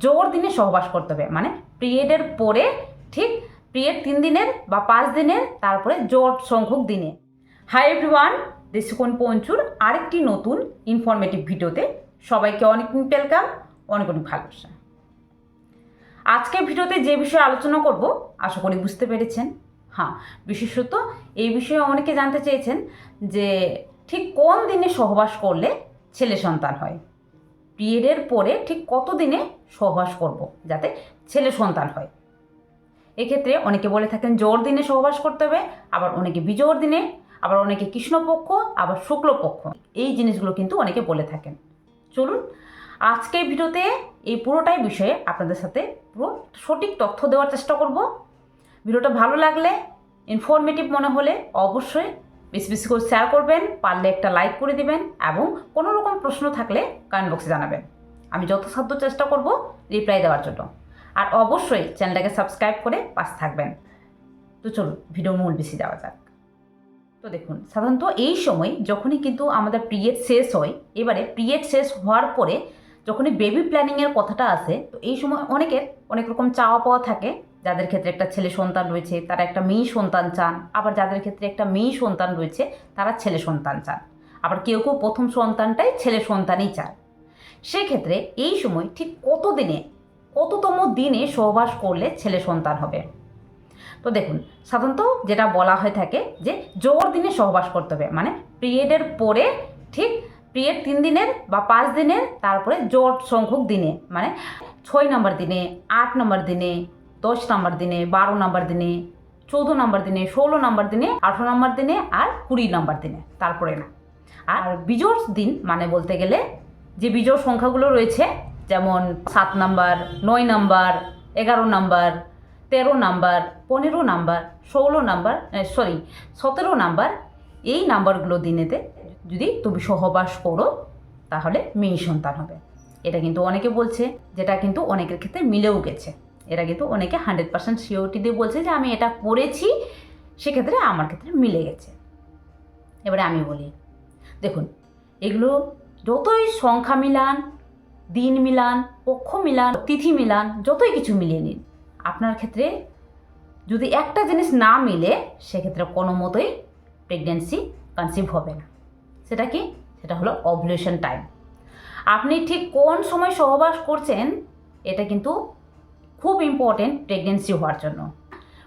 জোর দিনে সহবাস করতে হবে, মানে পিরিয়ডের পরে ঠিক পিরিয়ড 3 দিনের বা 5 দিনের, তারপরে জোর সংখ্যক দিনে। হাই এভরিওয়ান, দৃষ্টিকোণ পঞ্চুর আরেকটি নতুন ইনফরমেটিভ ভিডিওতে সবাইকে অনেক ওয়েলকাম, অনেক অনেক ভালোবাসা। আজকের ভিডিওতে যে বিষয়ে আলোচনা করব আশা করি বুঝতে পেরেছেন। হ্যাঁ, বিশেষত এই বিষয়ে অনেকে জানতে চেয়েছেন যে ঠিক কোন দিনে সহবাস করলে ছেলে সন্তান হয়, পিরিয়ডের পরে ঠিক কত দিনে সহবাস করব যাতে ছেলে সন্তান হয়। এক্ষেত্রে অনেকে বলে থাকেন জোর দিনে সহবাস করতে হবে, আবার অনেকে বিজোড় দিনে, আবার অনেকে কৃষ্ণপক্ষ, আবার শুক্লপক্ষ, এই জিনিসগুলো কিন্তু অনেকে বলে থাকেন। চলুন আজকের ভিডিওতে এই পুরোটাই বিষয়ে আপনাদের সাথে পুরো সঠিক তথ্য দেওয়ার চেষ্টা করব। ভিডিওটা ভালো লাগলে, ইনফরমেটিভ মনে হলে অবশ্যই বেশি বেশি করে শেয়ার করবেন, পারলে একটা লাইক করে দিবেন, এবং কোনো রকম প্রশ্ন থাকলে কমেন্ট বক্সে জানাবেন। আমি যথাসাধ্য চেষ্টা করব রিপ্লাই দেওয়ার জন্য। আর অবশ্যই চ্যানেলটাকে সাবস্ক্রাইব করে পাশে থাকবেন। তো চলুন ভিডিওর মূল বেশি যাওয়া যাক। তো দেখুন, সাধারণত এই সময় যখনই কিন্তু আমাদের পিরিয়ড শেষ হয়, এবারে পিরিয়ড শেষ হওয়ার পরে যখনই বেবি প্ল্যানিংয়ের কথাটা আসে, তো এই সময় অনেকের অনেক রকম চাওয়া পাওয়া থাকে। যাদের ক্ষেত্রে একটা ছেলে সন্তান রয়েছে তারা একটা মেয়ে সন্তান চান, আবার যাদের ক্ষেত্রে একটা মেয়ে সন্তান রয়েছে তারা ছেলে সন্তান চান, আবার কেউ কেউ প্রথম সন্তানটাই ছেলে সন্তানই চান। সেক্ষেত্রে এই সময় ঠিক কততম দিনে সহবাস করলে ছেলে সন্তান হবে? তো দেখুন, সাধারণত যেটা বলা হয়ে থাকে যে জোর দিনে সহবাস করতে হবে, মানে পিরিয়ডের পরে ঠিক পিরিয়ড 3 দিনের বা 5 দিনের, তারপরে জোর সংখ্যক দিনে, মানে 6 নম্বর দিনে, 8 নম্বর দিনে, 10 নম্বর দিনে, 12 নম্বর দিনে, 14 নম্বর দিনে, 16 নম্বর দিনে, 18 নম্বর দিনে, আর 20 নম্বর দিনে, তারপরে না। আর বিজোড় দিন মানে বলতে গেলে যে বিজোড় সংখ্যাগুলো রয়েছে, যেমন 7 number, 9 number, 11 number, 13 number, 15 number, 17 number, এই নাম্বারগুলো দিনেতে যদি তুমি সহবাস করো তাহলে মেয়ে সন্তান হবে। এটা কিন্তু অনেকে বলছে, যেটা কিন্তু অনেকের ক্ষেত্রে মিলেও গেছে। এটা কিন্তু অনেকে 100% সিওরিটি দিয়ে বলছে যে আমি এটা করেছি, সেক্ষেত্রে আমার ক্ষেত্রে মিলে গেছে। এবারে আমি বলি, দেখুন, এগুলো যতই সংখ্যা মিলান, দিন মিলান, পক্ষ মিলান, তিথি মিলান, যতই কিছু মিলিয়ে নিন, আপনার ক্ষেত্রে যদি একটা জিনিস না মিলে সেক্ষেত্রে কোনো মতোই প্রেগনেন্সি কনসিভ হবে না। সেটা কি? সেটা হলো ওভুলেশন টাইম। আপনি ঠিক কোন সময় সহবাস করছেন এটা কিন্তু খুব ইম্পর্টেন্ট প্রেগনেন্সি হওয়ার জন্য।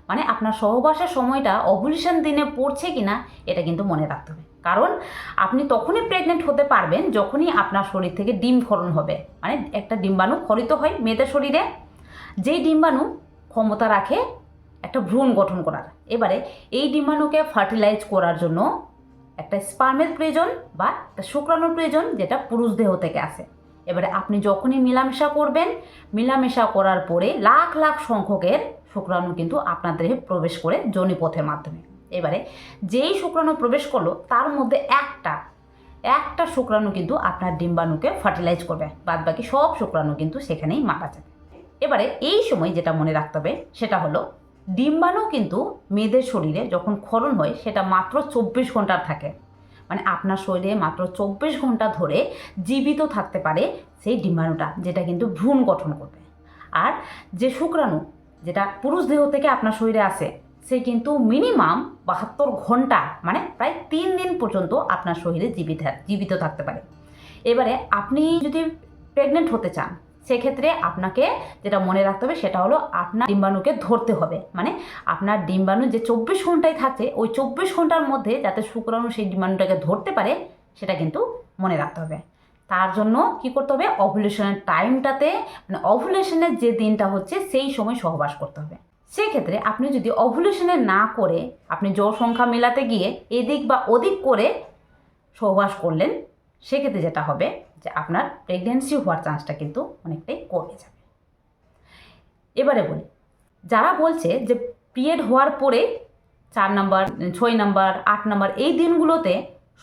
মানে আপনার সহবাসের সময়টা ওভুলেশন দিনে পড়ছে কিনা এটা কিন্তু মনে রাখতে হবে। কারণ আপনি তখনই প্রেগনেন্ট হতে পারবেন যখনই আপনার শরীর থেকে ডিম ক্ষরণ হবে, মানে একটা ডিম্বাণু ক্ষরিত হয় মেয়েদের শরীরে, যেই ডিম্বাণু ক্ষমতা রাখে একটা ভ্রূণ গঠন করার। এবারে এই ডিম্বাণুকে ফার্টিলাইজ করার জন্য একটা স্পার্মের প্রয়োজন বা একটা শুক্রাণুর প্রয়োজন, যেটা পুরুষ দেহ থেকে আসে। এবারে আপনি যখনই মেলামেশা করবেন, মেলামেশা করার পরে লাখ লাখ সংখ্যকের শুক্রাণু কিন্তু আপনার দেহে প্রবেশ করে যোনিপথের মাধ্যমে। এবারে যেই শুক্রাণু প্রবেশ করলো তার মধ্যে একটা শুক্রাণু কিন্তু আপনার ডিম্বাণুকে ফার্টিলাইজ করবে, বাদ বাকি সব শুক্রাণু কিন্তু সেখানেই মারা যাবে। এবারে এই সময় যেটা মনে রাখতে হবে সেটা হলো, ডিম্বাণু কিন্তু মেয়েদের শরীরে যখন ক্ষরণ হয় সেটা মাত্র 24 ঘন্টার থাকে। মানে আপনার শরীরে মাত্র 24 ঘন্টা ধরে জীবিত থাকতে পারে সেই ডিম্বাণুটা, যেটা কিন্তু ভ্রূণ গঠন করবে। আর যে শুক্রাণু যেটা পুরুষ দেহ থেকে আপনার শরীরে আসে, সে কিন্তু মিনিমাম 72 ঘন্টা, মানে প্রায় 3 দিন পর্যন্ত আপনার শরীরে জীবিত থাকতে পারে। এবারে আপনি যদি প্রেগনেন্ট হতে চান সেক্ষেত্রে আপনাকে যেটা মনে রাখতে হবে সেটা হলো আপনার ডিম্বাণুকে ধরতে হবে। মানে আপনার ডিম্বাণু যে 24 ঘন্টায় থাকে, ওই 24 ঘন্টার মধ্যে যাতে শুক্রাণু সেই ডিম্বাণুটাকে ধরতে পারে সেটা কিন্তু মনে রাখতে হবে। তার জন্য কি করতে হবে, ওভুলেশনের টাইমটাতে, মানে ওভুলেশনের যে দিনটা হচ্ছে সেই সময় সহবাস করতে হবে। সেক্ষেত্রে আপনি যদি ওভুলেশনে না করে আপনি জোড় সংখ্যা মেলাতে গিয়ে এদিক বা ওদিক করে সহবাস করলেন, সেক্ষেত্রে যেটা হবে যে আপনার প্রেগনেন্সি হওয়ার চান্সটা কিন্তু অনেকটাই কমে যাবে। এবারে বলি, যারা বলছে যে পিরিয়ড হওয়ার পরে 4 নাম্বার, 6 নাম্বার, 8 নাম্বার এই দিনগুলোতে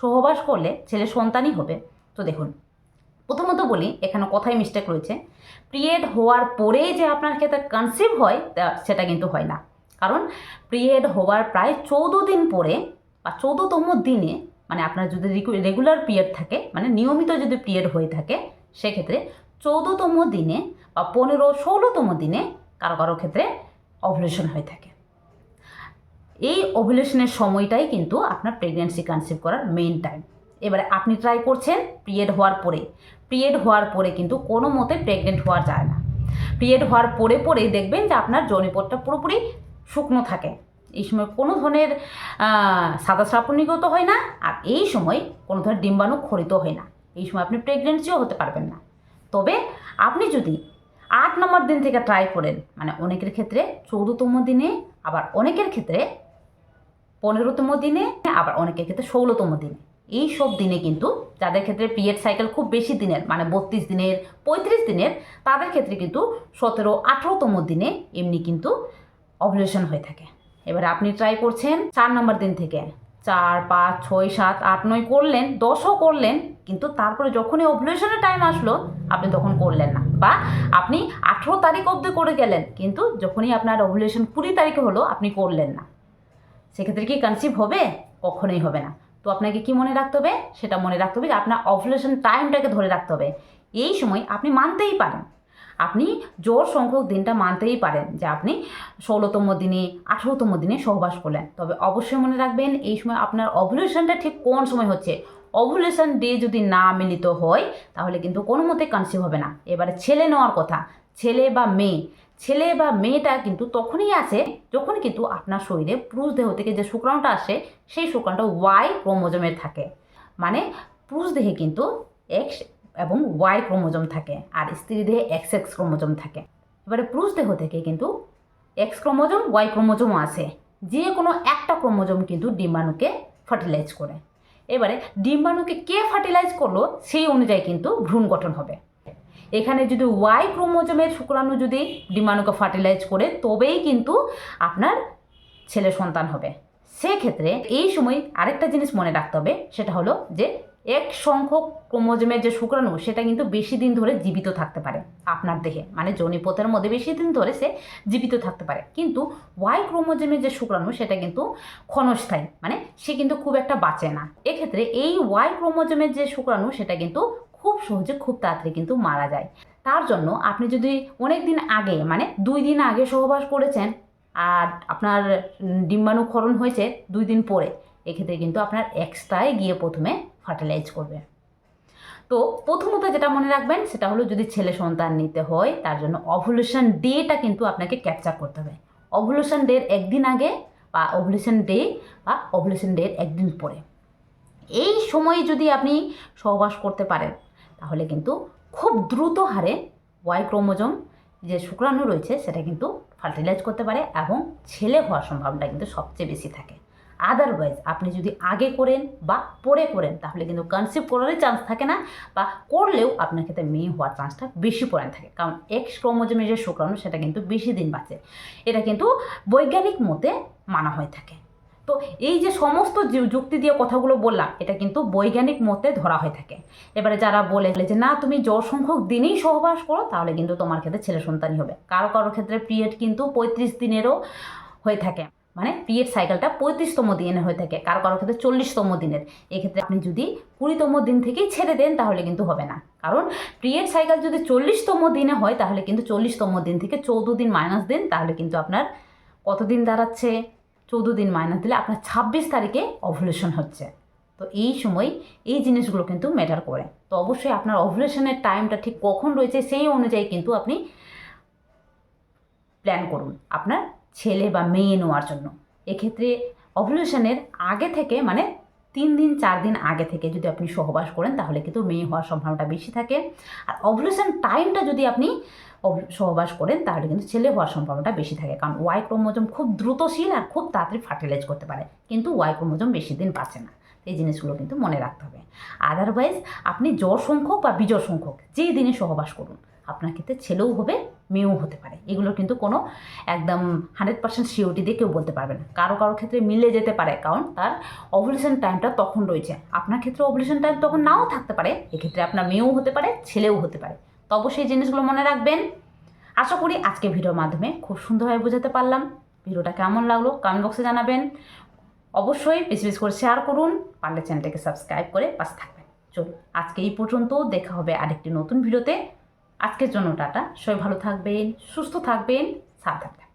সহবাস করলে ছেলে সন্তানই হবে, তো দেখুন, প্রথমত বলি এখানে কথাই মিস্টেক রয়েছে। পিরিয়ড হওয়ার পরেই যে আপনার ক্ষেত্রে কনসিভ হয় সেটা কিন্তু হয় না। কারণ পিরিয়ড হওয়ার প্রায় 14 দিন পরে বা 14তম দিনে, মানে আপনার যদি রেগুলার পিরিয়ড থাকে, মানে নিয়মিত যদি পিরিয়ড হয়ে থাকে, সেক্ষেত্রে 14তম দিনে বা 15-16তম দিনে কারো কারো ক্ষেত্রে ওভুলেশন হয়ে থাকে। এই ওভুলেশনের সময়টাই কিন্তু আপনার প্রেগনেন্সি কনসিভ করার মেইন টাইম। এবারে আপনি ট্রাই করছেন পিরিয়ড হওয়ার পরে কিন্তু কোনো মতে প্রেগনেন্ট হওয়া যায় না। পিরিয়ড হওয়ার পরেই দেখবেন যে আপনার যৌনিপথটা পুরোপুরি শুকনো থাকে। এই সময় কোনো ধরনের সাদা স্রাব নির্গত হয় না, আর এই সময় কোনো ধরনের ডিম্বাণু ক্ষরিত হয় না। এই সময় আপনি প্রেগনেন্সিও হতে পারবেন না। তবে আপনি যদি 8 নম্বর দিন থেকে ট্রাই করেন, মানে অনেকের ক্ষেত্রে 14তম দিনে, আবার অনেকের ক্ষেত্রে 15তম দিনে, আবার অনেকের ক্ষেত্রে 16তম দিনে, এই সব দিনে কিন্তু যাদের ক্ষেত্রে পিরিয়ড সাইকেল খুব বেশি দিনের, মানে 32 দিনের 35 দিনের, তাদের ক্ষেত্রে কিন্তু 17-18তম দিনে এমনি কিন্তু ওভুলেশন হয়ে থাকে। এবারে আপনি ট্রাই করছেন 4 নম্বর দিন থেকে, 4, 5, 6, 7, 8, 9 করলেন, 10ও করলেন, কিন্তু তারপরে যখনই ওভুলেশনের টাইম আসলো আপনি তখন করলেন না, বা আপনি 18 তারিখ অবধি করে গেলেন, কিন্তু যখনই আপনার ওভুলেশন 20 তারিখে হলো আপনি করলেন না। সেক্ষেত্রে কি কনসিভ হবে? কখনোই হবে না। তো আপনাকে কি মনে রাখতে হবে? সেটা মনে রাখতে হবে যে আপনার ওভুলেশন টাইমটাকে ধরে রাখতে হবে। এই সময় আপনি মানতেই পারেন, আপনি জোর সংখ্যক দিনটা মানতেই পারেন যে আপনি 16তম দিনে 18তম দিনে সহবাস করলেন। তবে অবশ্যই মনে রাখবেন এই সময় আপনার ওভুলেশনটা ঠিক কোন সময় হচ্ছে। ওভুলেশন ডে যদি না মিলিত হয় তাহলে কিন্তু কোনো মতে কনসিভ হবে না। এবারে ছেলে নেওয়ার কথা, ছেলে বা মেয়েটা কিন্তু তখনই আসে যখন কিন্তু আপনার শরীরে পুরুষ দেহ থেকে যে শুক্রাণুটা আসে সেই শুক্রাণুটা ওয়াই ক্রোমোজোমের থাকে। মানে পুরুষ দেহে কিন্তু এক্স এবং ওয়াই ক্রোমোজোম থাকে, আর স্ত্রী দেহে XX ক্রোমোজোম থাকে। এবারে পুরুষ দেহ থেকে কিন্তু X ক্রোমোজোম, ওয়াই ক্রোমোজোমও আসে। যে কোনো একটা ক্রোমোজোম কিন্তু ডিম্বাণুকে ফার্টিলাইজ করে। এবারে ডিম্বাণুকে কে ফার্টিলাইজ করলো সেই অনুযায়ী কিন্তু ভ্রূণ গঠন হবে। এখানে যদি ওয়াই ক্রোমোজোমের শুক্রাণু যদি ডিম্বাণুকে ফার্টিলাইজ করে তবেই কিন্তু আপনার ছেলে সন্তান হবে। সেক্ষেত্রে এই সময় আরেকটা জিনিস মনে রাখতে হবে, সেটা হলো যে এক সংখ্যক ক্রোমোজোমের যে শুক্রাণু সেটা কিন্তু বেশি দিন ধরে জীবিত থাকতে পারে আপনার দেহে, মানে যৌনিপথের মধ্যে বেশি দিন ধরে সে জীবিত থাকতে পারে। কিন্তু ওয়াই ক্রোমোজোমের যে শুক্রাণু সেটা কিন্তু ক্ষণস্থায়ী, মানে সে কিন্তু খুব একটা বাঁচে না। এক্ষেত্রে এই ওয়াই ক্রোমোজোমের যে শুক্রাণু সেটা কিন্তু খুব সহজে খুব তাড়াতাড়ি কিন্তু মারা যায়। তার জন্য আপনি যদি অনেক দিন আগে, মানে 2 দিন আগে সহবাস করেছেন আর আপনার ডিম্বাণু ক্ষরণ হয়েছে 2 দিন পরে, এক্ষেত্রে কিন্তু আপনার এক্সট্রাই গিয়ে প্রথমে ফার্টিলাইজ করবে। তো প্রথমত যেটা মনে রাখবেন সেটা হলো যদি ছেলে সন্তান নিতে হয় তার জন্য ওভুলেশন ডেটা কিন্তু আপনাকে ক্যাপচার করতে হবে। ওভুলেশন ডের একদিন আগে বা ওভুলেশন ডে বা ওভুলেশন ডের একদিন পরে, এই সময়ে যদি আপনি সহবাস করতে পারেন তাহলে কিন্তু খুব দ্রুত হারে ওয়াই ক্রোমোজোম যে শুক্রাণু রয়েছে সেটা কিন্তু ফার্টিলাইজ করতে পারে এবং ছেলে হওয়ার সম্ভাবনা কিন্তু সবচেয়ে বেশি থাকে। আদারওয়াইজ আপনি যদি আগে করেন বা পরে করেন তাহলে কিন্তু কনসিভ করারই চান্স থাকে না, বা করলেও আপনার ক্ষেত্রে মেয়ে হওয়ার চান্সটা বেশি পরিমাণ থাকে, কারণ এক্স ক্রোমোজোমের যে শুক্রাণু সেটা কিন্তু বেশি দিন বাঁচে। এটা কিন্তু বৈজ্ঞানিক মতে মানা হয়ে থাকে। তো এই যে সমস্ত যুক্তি দিয়ে কথাগুলো বললাম এটা কিন্তু বৈজ্ঞানিক মতে ধরা হয়ে থাকে। এবারে যারা বলে যে না তুমি জোর সংখ্যক দিনেই সহবাস করো তাহলে কিন্তু তোমার ক্ষেত্রে ছেলে সন্তানই হবে। কারো কারো ক্ষেত্রে পিরিয়ড কিন্তু 35 দিনেরও হয়ে থাকে, মানে পিরিয়ড সাইকেলটা 35তম দিনে হয়ে থাকে, কারো কারো ক্ষেত্রে 40তম দিনের। এক্ষেত্রে আপনি যদি 20তম দিন থেকেই ছেড়ে দেন তাহলে কিন্তু হবে না, কারণ পিরিয়ড সাইকেল যদি 40তম দিনে হয় তাহলে কিন্তু 40তম দিন থেকে 14 দিন মাইনাস দিন, তাহলে কিন্তু আপনার কতদিন দাঁড়াচ্ছে? 14 দিন মাইনাস দিলে আপনার 26 তারিখে ওভুলেশন হচ্ছে। তো এই সময় এই জিনিসগুলো কিন্তু ম্যাটার করে। তো অবশ্যই আপনার ওভুলেশনের টাইমটা ঠিক কখন রয়েছে সেই অনুযায়ী কিন্তু আপনি প্ল্যান করুন আপনার ছেলে বা মেয়ে নেওয়ার জন্য। এক্ষেত্রে ওভুলেশনের আগে থেকে, মানে 3 দিন 4 দিন আগে থেকে যদি আপনি সহবাস করেন তাহলে কিন্তু মেয়ে হওয়ার সম্ভাবনাটা বেশি থাকে। আর ওভুলেশন টাইমটা যদি আপনি সহবাস করেন তাহলে কিন্তু ছেলে হওয়ার সম্ভাবনাটা বেশি থাকে, কারণ ওয়াই ক্রোমোজোম খুব দ্রুতশীল আর খুব তাড়াতাড়ি ফার্টিলাইজ করতে পারে, কিন্তু ওয়াই ক্রোমোজোম বেশি দিন বাঁচে না। এই জিনিসগুলো কিন্তু মনে রাখতে হবে। আদারওয়াইজ আপনি জোড় সংখ্যক বা বিজোড় সংখ্যক যেই দিনে সহবাস করুন আপনার ক্ষেত্রে ছেলেও হবে মেয়েও হতে পারে। এগুলো কিন্তু কোনো একদম 100% সিওরিটি দিয়ে কেউ বলতে পারবে না। কারো কারো ক্ষেত্রে মিলে যেতে পারে, কারণ তার ওভুলেশন টাইমটা তখন রয়েছে। আপনার ক্ষেত্রে ওভুলেশন টাইম তখন নাও থাকতে পারে, এক্ষেত্রে আপনার মেয়েও হতে পারে ছেলেও হতে পারে। তো অবশ্যই জিনিসগুলো মনে রাখবেন। আশা করি আজকে ভিডিওর মাধ্যমে খুব সুন্দরভাবে বোঝাতে পারলাম। ভিডিওটা কেমন লাগলো কমেন্ট বক্সে জানাবেন। অবশ্যই বেশি বেশি করে শেয়ার করুন, পারলে চ্যানেলটাকে সাবস্ক্রাইব করে পাশে থাকবেন। চলুন আজকে এই পর্যন্ত, দেখা হবে আরেকটি নতুন ভিডিওতে। আজকের জন্য টাটা। সবাই ভালো থাকবেন, সুস্থ থাকবেন, সাবধানে থাকবেন।